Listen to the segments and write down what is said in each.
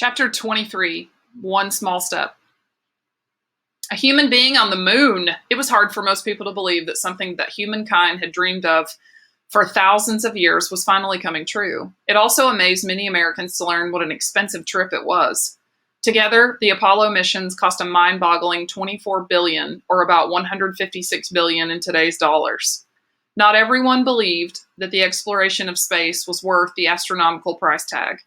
Chapter 23, One Small Step. A human being on the moon. It was hard for most people to believe that something that humankind had dreamed of for thousands of years was finally coming true. It also amazed many Americans to learn what an expensive trip it was. Together, the Apollo missions cost a mind-boggling $24 billion, or about $156 billion in today's dollars. Not everyone believed that the exploration of space was worth the astronomical price tag.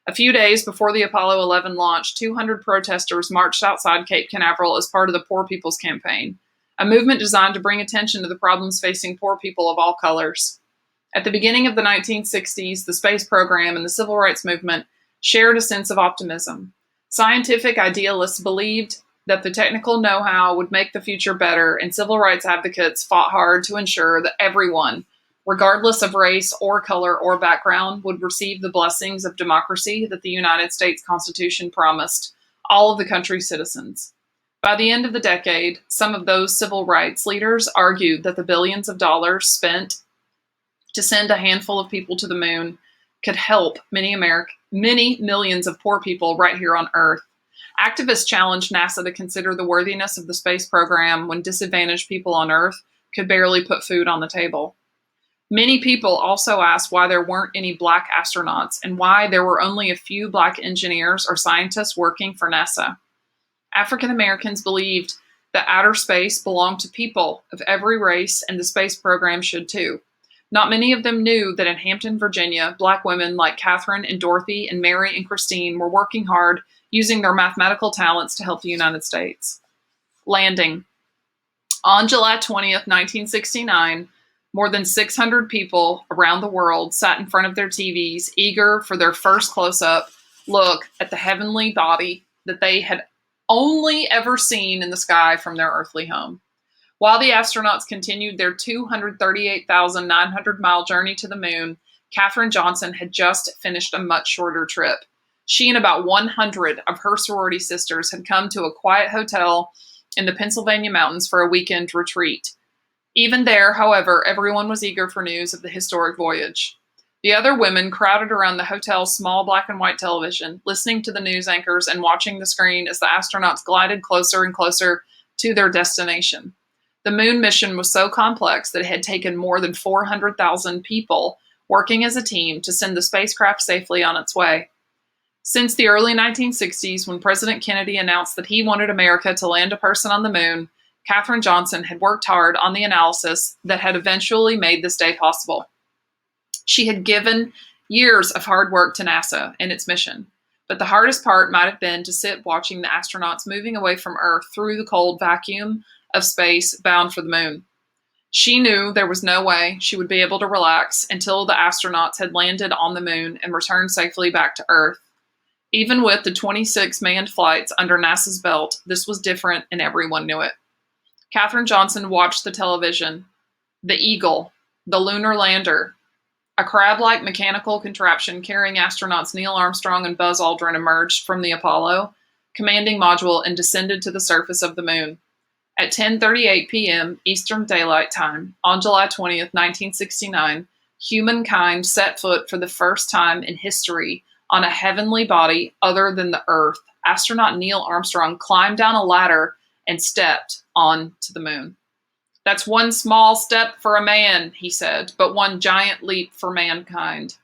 A few days before the Apollo 11 launch, 200 protesters marched outside Cape Canaveral as part of the Poor People's Campaign, a movement designed to bring attention to the problems facing poor people of all colors. At the beginning of the 1960s, the space program and the civil rights movement shared a sense of optimism. Scientific idealists believed that the technical know-how would make the future better, and civil rights advocates fought hard to ensure that everyone, regardless of race or color or background, would receive the blessings of democracy that the United States Constitution promised all of the country's citizens. By the end of the decade, some of those civil rights leaders argued that the billions of dollars spent to send a handful of people to the moon could help many millions of poor people right here on Earth. Activists challenged NASA to consider the worthiness of the space program when disadvantaged people on Earth could barely put food on the table. Many people also asked why there weren't any Black astronauts and why there were only a few Black engineers or scientists working for NASA. African Americans believed that outer space belonged to people of every race, and the space program should too. Not many of them knew that in Hampton, Virginia, Black women like Catherine and Dorothy and Mary and Christine were working hard using their mathematical talents to help the United States. Landing. On July 20th, 1969, more than 600 people around the world sat in front of their TVs, eager for their first close-up look at the heavenly body that they had only ever seen in the sky from their earthly home. While the astronauts continued their 238,900-mile journey to the moon, Katherine Johnson had just finished a much shorter trip. She and about 100 of her sorority sisters had come to a quiet hotel in the Pennsylvania mountains for a weekend retreat. Even there, however, everyone was eager for news of the historic voyage. The other women crowded around the hotel's small black and white television, listening to the news anchors and watching the screen as the astronauts glided closer and closer to their destination. The moon mission was so complex that it had taken more than 400,000 people working as a team to send the spacecraft safely on its way. Since the early 1960s, when President Kennedy announced that he wanted America to land a person on the moon, Katherine Johnson had worked hard on the analysis that had eventually made this day possible. She had given years of hard work to NASA and its mission, but the hardest part might have been to sit watching the astronauts moving away from Earth through the cold vacuum of space bound for the moon. She knew there was no way she would be able to relax until the astronauts had landed on the moon and returned safely back to Earth. Even with the 26 manned flights under NASA's belt, this was different and everyone knew it. Katherine Johnson watched the television. The Eagle, the lunar lander, a crab-like mechanical contraption carrying astronauts Neil Armstrong and Buzz Aldrin, emerged from the Apollo commanding module and descended to the surface of the moon. At 10:38 p.m. Eastern Daylight Time on July 20th, 1969, humankind set foot for the first time in history on a heavenly body other than the Earth. Astronaut Neil Armstrong climbed down a ladder and stepped onto the moon. "That's one small step for a man," he said, "but one giant leap for mankind."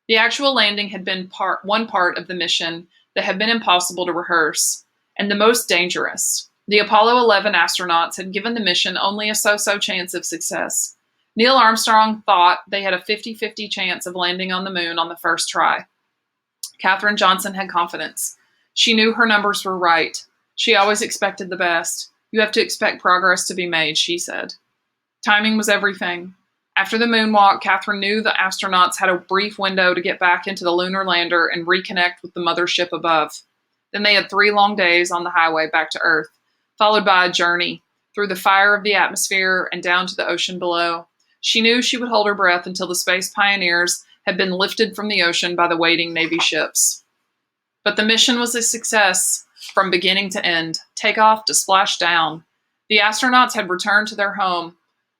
The actual landing had been one part of the mission that had been impossible to rehearse, and the most dangerous. The Apollo 11 astronauts had given the mission only a so-so chance of success. Neil Armstrong thought they had a 50-50 chance of landing on the moon on the first try. Katherine Johnson had confidence. She knew her numbers were right. She always expected the best. "You have to expect progress to be made," she said. Timing was everything. After the moonwalk, Katherine knew the astronauts had a brief window to get back into the lunar lander and reconnect with the mothership above. Then they had 3 long days on the highway back to Earth, followed by a journey through the fire of the atmosphere and down to the ocean below. She knew she would hold her breath until the space pioneers had been lifted from the ocean by the waiting Navy ships. But the mission was a success from beginning to end, takeoff to splashdown. The astronauts had returned to their home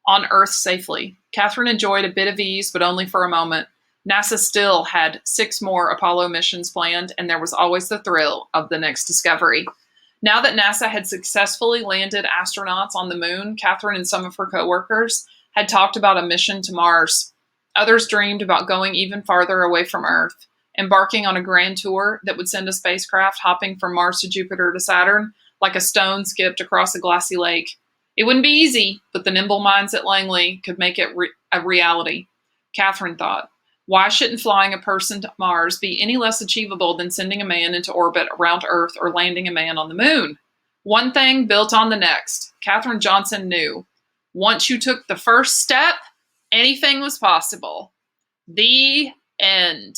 on Earth safely. Katherine enjoyed a bit of ease, but only for a moment. NASA still had 6 more Apollo missions planned, and there was always the thrill of the next discovery. Now that NASA had successfully landed astronauts on the moon, Catherine and some of her coworkers had talked about a mission to Mars. Others dreamed about going even farther away from Earth, embarking on a grand tour that would send a spacecraft hopping from Mars to Jupiter to Saturn like a stone skipped across a glassy lake. It wouldn't be easy, but the nimble minds at Langley could make it a reality. Catherine thought, why shouldn't flying a person to Mars be any less achievable than sending a man into orbit around Earth or landing a man on the moon? One thing built on the next. Catherine Johnson knew. Once you took the first step, anything was possible. The end.